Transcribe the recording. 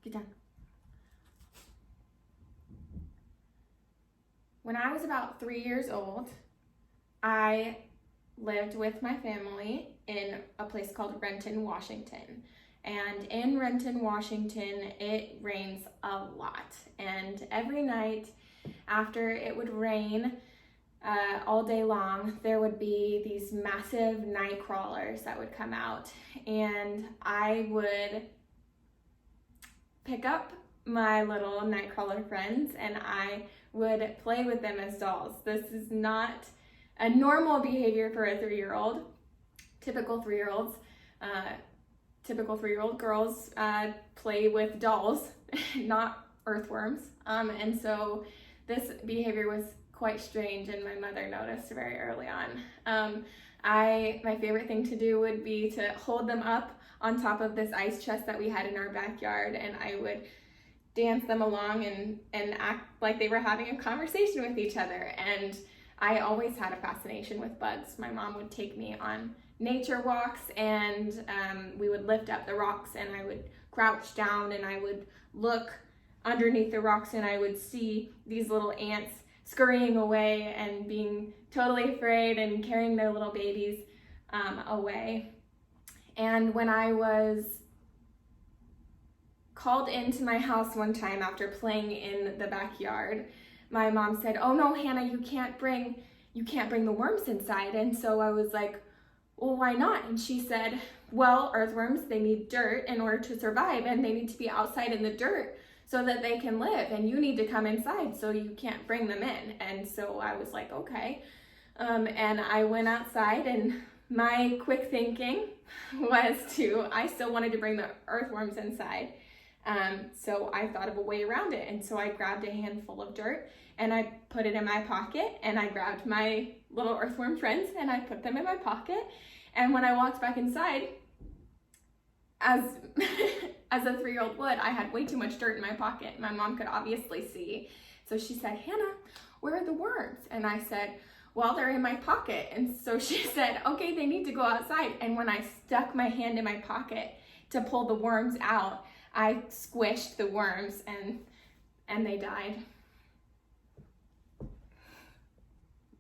Get down. When I was about 3 years old, I lived with my family in a place called Renton, Washington. And in Renton, Washington, it rains a lot. And every night after it would rain all day long, there would be these massive night crawlers that would come out. And I would pick up my little nightcrawler friends and I would play with them as dolls. This is not a normal behavior for a 3-year-old. Typical 3-year-olds, typical 3-year-old girls play with dolls, not earthworms. And so this behavior was quite strange, and my mother noticed very early on. My favorite thing to do would be to hold them up on top of this ice chest that we had in our backyard, and I would dance them along and act like they were having a conversation with each other. And I always had a fascination with bugs. My mom would take me on nature walks, and we would lift up the rocks, and I would crouch down and I would look underneath the rocks, and I would see these little ants scurrying away and being totally afraid and carrying their little babies away. And when I was called into my house one time after playing in the backyard, my mom said, "Oh no, Hannah, you can't bring the worms inside." And so I was like, "Well, why not?" And she said, "Well, earthworms, they need dirt in order to survive, and they need to be outside in the dirt so that they can live, and you need to come inside, so you can't bring them in." And so I was like, okay. And I went outside, and my quick thinking was I still wanted to bring the earthworms inside. So I thought of a way around it. And so I grabbed a handful of dirt and I put it in my pocket, and I grabbed my little earthworm friends and I put them in my pocket. And when I walked back inside, as a 3-year-old would, I had way too much dirt in my pocket. My mom could obviously see. So she said, "Hannah, where are the worms?" And I said, "Well, they're in my pocket." And so she said, "Okay, they need to go outside." And when I stuck my hand in my pocket to pull the worms out, I squished the worms and they died.